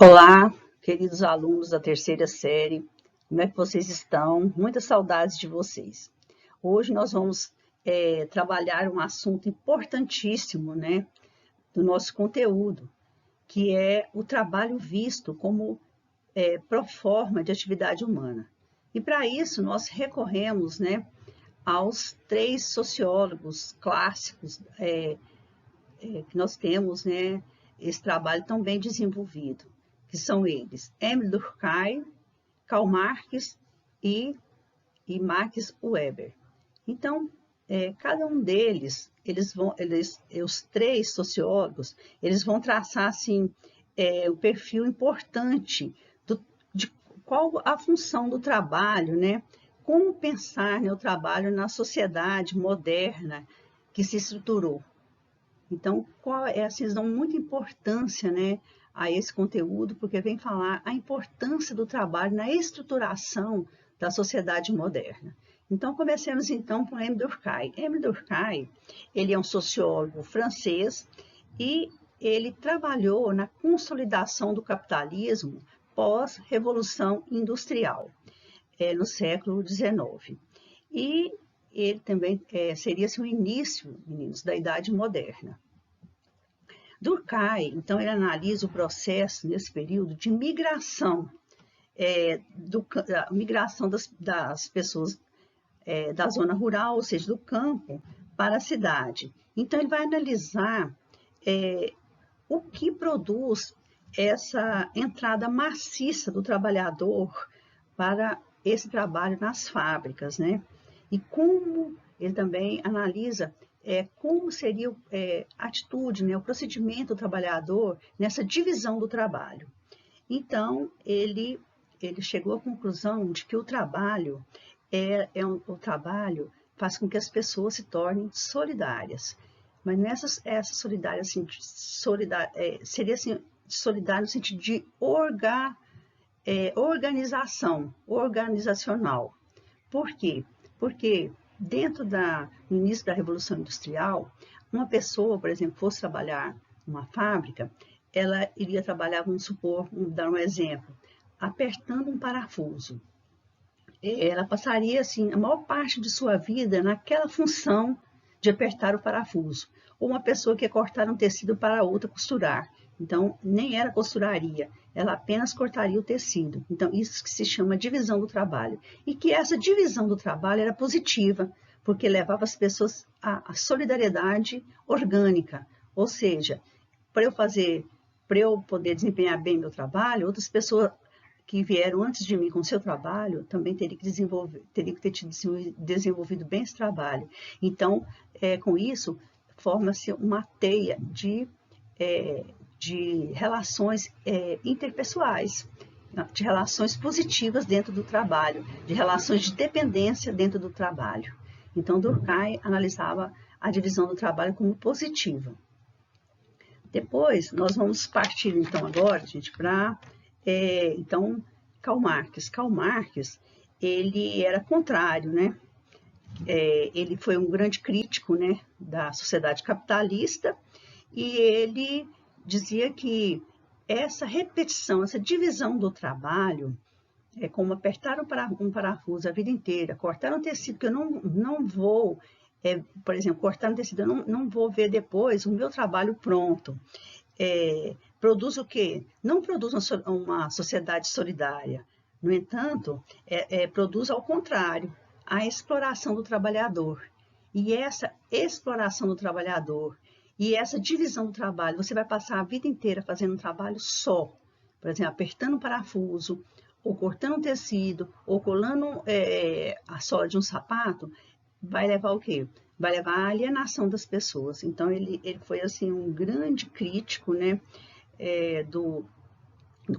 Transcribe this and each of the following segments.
Olá, queridos alunos da terceira série, como é que vocês estão? Muitas saudades de vocês. Hoje nós vamos trabalhar um assunto importantíssimo, né, do nosso conteúdo, que é o trabalho visto como proforma de atividade humana. E para isso nós recorremos, né, aos três sociólogos clássicos que nós temos, né, esse trabalho tão bem desenvolvido, que são eles, Émile Durkheim, Karl Marx e Max Weber. Então, cada um deles, os três sociólogos, eles vão traçar assim um perfil importante de qual a função do trabalho, né? Como pensar, né, o trabalho na sociedade moderna que se estruturou. Então, assim, eles dão muita importância, né, a esse conteúdo, porque vem falar a importância do trabalho na estruturação da sociedade moderna. Então, comecemos então com Émile Durkheim. Émile Durkheim, ele é um sociólogo francês e ele trabalhou na consolidação do capitalismo pós-revolução industrial, no século XIX. E ele também seria assim, o início, meninos, da Idade Moderna. Durkheim, então, ele analisa o processo, nesse período, de migração, migração das pessoas da zona rural, ou seja, do campo, para a cidade. Então, ele vai analisar o que produz essa entrada maciça do trabalhador para esse trabalho nas fábricas, né? E como ele também analisa como seria a atitude, né, o procedimento do trabalhador nessa divisão do trabalho. Então, ele chegou à conclusão de que o trabalho o trabalho faz com que as pessoas se tornem solidárias. Mas essa solidária, assim, seria assim, solidária no sentido de organizacional. Por quê? Porque no início da Revolução Industrial, uma pessoa, por exemplo, fosse trabalhar numa fábrica, ela iria trabalhar, vamos supor, vamos dar um exemplo, apertando um parafuso. Ela passaria, assim, a maior parte de sua vida naquela função de apertar o parafuso. Ou uma pessoa que ia cortar um tecido para outra costurar. Então, nem era costuraria, ela apenas cortaria o tecido. Então, isso que se chama divisão do trabalho. E que essa divisão do trabalho era positiva, porque levava as pessoas à solidariedade orgânica. Ou seja, para eu poder desempenhar bem meu trabalho, outras pessoas que vieram antes de mim com seu trabalho também teriam que ter desenvolvido bem esse trabalho. Então, com isso, forma-se uma teia de relações interpessoais, de relações positivas dentro do trabalho, de relações de dependência dentro do trabalho. Então, Durkheim analisava a divisão do trabalho como positiva. Depois, nós vamos partir, então, agora, gente, para, então, Karl Marx. Karl Marx, ele era contrário, né? Ele foi um grande crítico, né, da sociedade capitalista e ele dizia que essa repetição, essa divisão do trabalho, é como apertar um parafuso a vida inteira, cortar um tecido que eu não vou, por exemplo, cortar um tecido, eu não vou ver depois o meu trabalho pronto. Produz o quê? Não produz uma sociedade solidária. No entanto, produz ao contrário, a exploração do trabalhador. E essa exploração do trabalhador e essa divisão do trabalho, você vai passar a vida inteira fazendo um trabalho só. Por exemplo, apertando um parafuso, ou cortando um tecido, ou colando a sola de um sapato, vai levar o quê? Vai levar à alienação das pessoas. Então, ele foi assim um grande crítico, né, do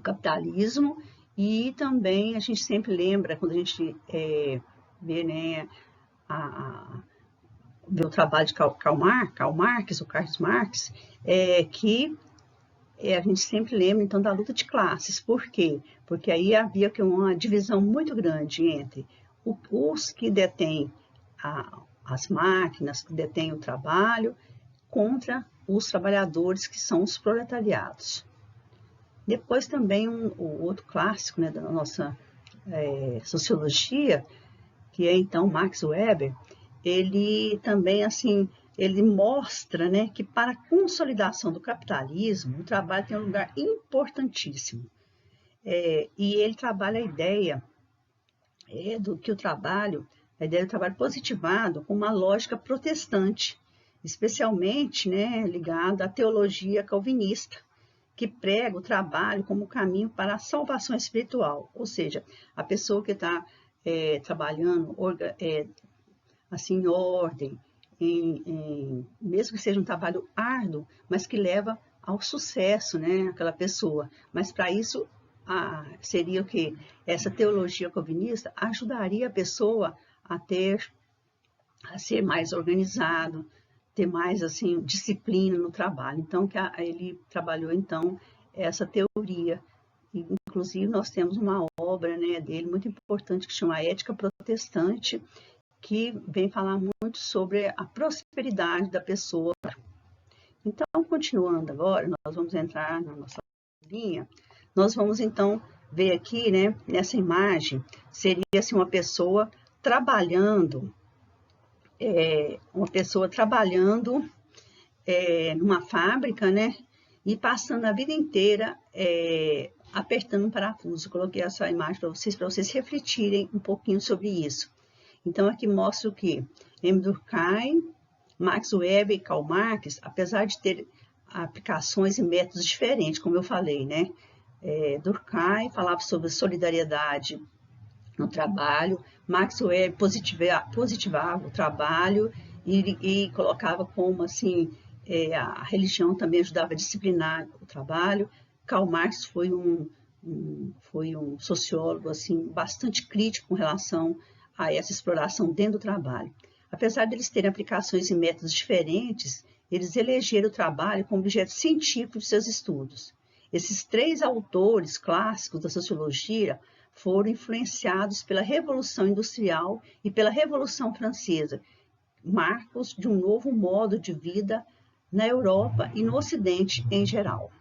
capitalismo, e também a gente sempre lembra, quando a gente vê, né, vê o trabalho de Karl Marx, o Carlos Marx, que a gente sempre lembra, então, da luta de classes. Por quê? Porque aí havia uma divisão muito grande entre os que detêm as máquinas, que detêm o trabalho, contra os trabalhadores, que são os proletariados. Depois também o outro clássico, né, da nossa sociologia, que é então Max Weber, ele também assim, ele mostra, né, que para a consolidação do capitalismo, o trabalho tem um lugar importantíssimo. E ele trabalha a ideia do que a ideia do trabalho positivado com uma lógica protestante, especialmente, né, ligada à teologia calvinista, que prega o trabalho como caminho para a salvação espiritual, ou seja, a pessoa que está trabalhando assim em ordem, mesmo que seja um trabalho árduo, mas que leva ao sucesso, né, aquela pessoa. Mas para isso seria o que? Essa teologia calvinista ajudaria a pessoa a ser mais organizado, ter mais assim disciplina no trabalho. Então ele trabalhou então essa teoria. Inclusive nós temos uma obra, né, dele muito importante que chama Ética Protestante, que vem falar muito sobre a prosperidade da pessoa. Então, continuando agora, nós vamos entrar na nossa linha. Nós vamos então ver aqui, né, nessa imagem, seria assim uma pessoa trabalhando numa fábrica, né? E passando a vida inteira apertando um parafuso. Eu coloquei essa imagem para vocês refletirem um pouquinho sobre isso. Então, aqui mostra o que? M. Durkheim, Max Weber e Karl Marx, apesar de ter aplicações e métodos diferentes, como eu falei, né? Durkheim falava sobre solidariedade no trabalho, Max Weber positivava o trabalho e colocava como assim a religião também ajudava a disciplinar o trabalho. Karl Marx foi um sociólogo assim bastante crítico com relação a essa exploração dentro do trabalho. Apesar deles terem aplicações e métodos diferentes, eles elegeram o trabalho como objeto científico de seus estudos. Esses três autores clássicos da sociologia foram influenciados pela Revolução Industrial e pela Revolução Francesa, marcos de um novo modo de vida na Europa e no Ocidente em geral.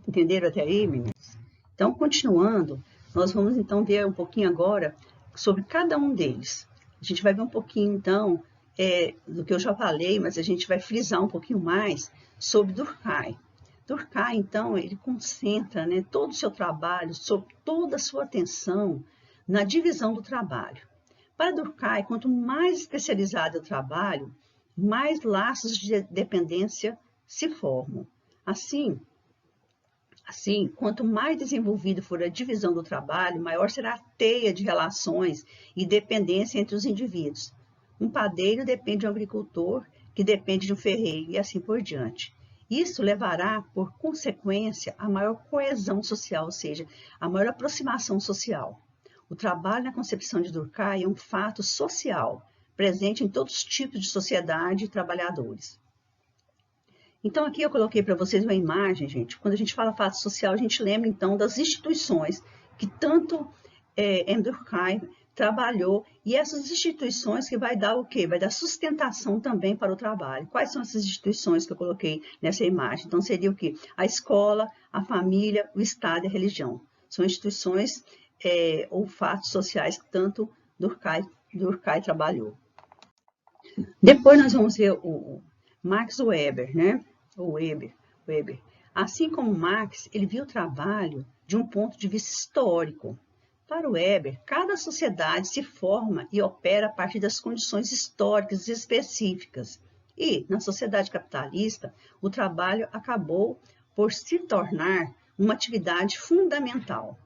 Entenderam até aí, meninas? Então, continuando, nós vamos então ver um pouquinho agora sobre cada um deles. A gente vai ver um pouquinho então do que eu já falei, mas a gente vai frisar um pouquinho mais sobre Durkheim. Durkheim, então, ele concentra, né, todo o seu trabalho, sobre toda a sua atenção na divisão do trabalho. Para Durkheim, quanto mais especializado é o trabalho, mais laços de dependência se formam. Assim, quanto mais desenvolvido for a divisão do trabalho, maior será a teia de relações e dependência entre os indivíduos. Um padeiro depende de um agricultor, que depende de um ferreiro, e assim por diante. Isso levará, por consequência, a maior coesão social, ou seja, a maior aproximação social. O trabalho na concepção de Durkheim é um fato social, presente em todos os tipos de sociedade e trabalhadores. Então, aqui eu coloquei para vocês uma imagem, gente. Quando a gente fala fato social, a gente lembra, então, das instituições que tanto Durkheim trabalhou, e essas instituições que vai dar o quê? Vai dar sustentação também para o trabalho. Quais são essas instituições que eu coloquei nessa imagem? Então, seria o quê? A escola, a família, o Estado e a religião. São instituições ou fatos sociais que tanto Durkheim trabalhou. Depois nós vamos ver o Max Weber, né? O Weber. Assim como Marx, ele viu o trabalho de um ponto de vista histórico. Para o Weber, cada sociedade se forma e opera a partir das condições históricas específicas. E, na sociedade capitalista, o trabalho acabou por se tornar uma atividade fundamental.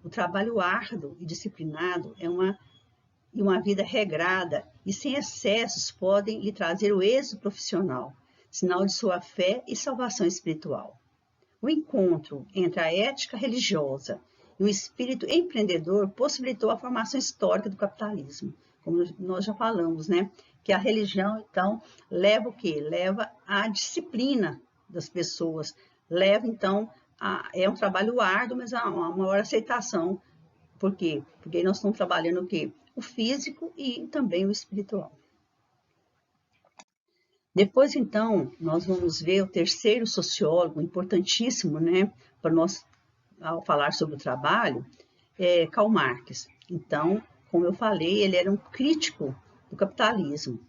O trabalho árduo e disciplinado é uma vida regrada e sem excessos podem lhe trazer o êxito profissional, sinal de sua fé e salvação espiritual. O encontro entre a ética religiosa e o espírito empreendedor possibilitou a formação histórica do capitalismo, como nós já falamos, né? Que a religião, então, leva o quê? Leva a disciplina das pessoas, leva, então, é um trabalho árduo, mas há uma maior aceitação. Por quê? Porque nós estamos trabalhando o quê? O físico e também o espiritual. Depois, então, nós vamos ver o terceiro sociólogo, importantíssimo, né, para nós, ao falar sobre o trabalho, Karl Marx. Então, como eu falei, ele era um crítico do capitalismo.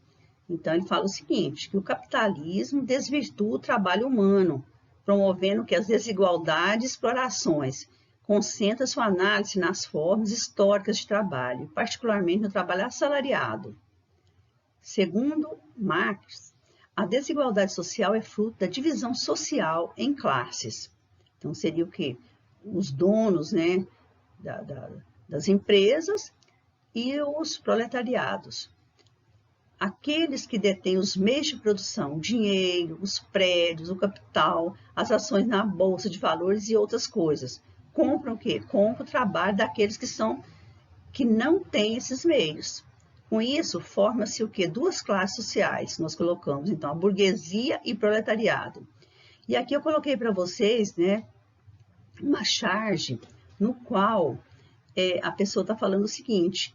Então, ele fala o seguinte, que o capitalismo desvirtua o trabalho humano, promovendo que as desigualdades e explorações concentra sua análise nas formas históricas de trabalho, particularmente no trabalho assalariado. Segundo Marx, a desigualdade social é fruto da divisão social em classes. Então, seria o quê? Os donos, né, das empresas e os proletariados. Aqueles que detêm os meios de produção, o dinheiro, os prédios, o capital, as ações na bolsa de valores e outras coisas. Compram o quê? Compram o trabalho daqueles que não têm esses meios. Com isso, forma-se o quê? Duas classes sociais. Nós colocamos, então, a burguesia e proletariado. E aqui eu coloquei para vocês, né, uma charge no qual a pessoa está falando o seguinte: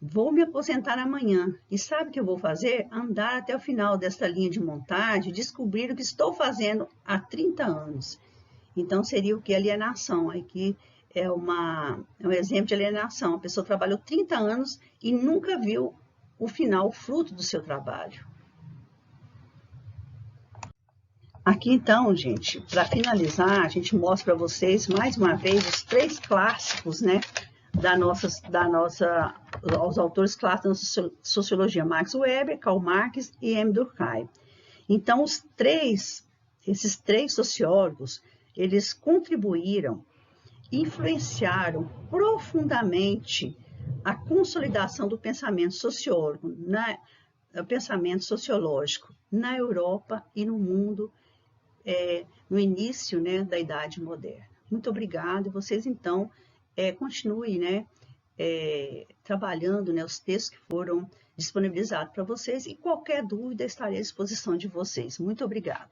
vou me aposentar amanhã e sabe o que eu vou fazer? Andar até o final desta linha de montagem, descobrir o que estou fazendo há 30 anos. Então, seria o que? Alienação. Aqui é um exemplo de alienação. A pessoa trabalhou 30 anos e nunca viu o final, o fruto do seu trabalho. Aqui, então, gente, para finalizar, a gente mostra para vocês, mais uma vez, os três clássicos, né, os autores clássicos da sociologia, Max Weber, Karl Marx e M. Durkheim. Então, esses três sociólogos, eles contribuíram, influenciaram profundamente a consolidação do pensamento sociológico na Europa e no mundo no início, né, da Idade Moderna. Muito obrigada. Vocês, então, continuem, né, trabalhando, né, os textos que foram disponibilizados para vocês e qualquer dúvida estarei à disposição de vocês. Muito obrigada.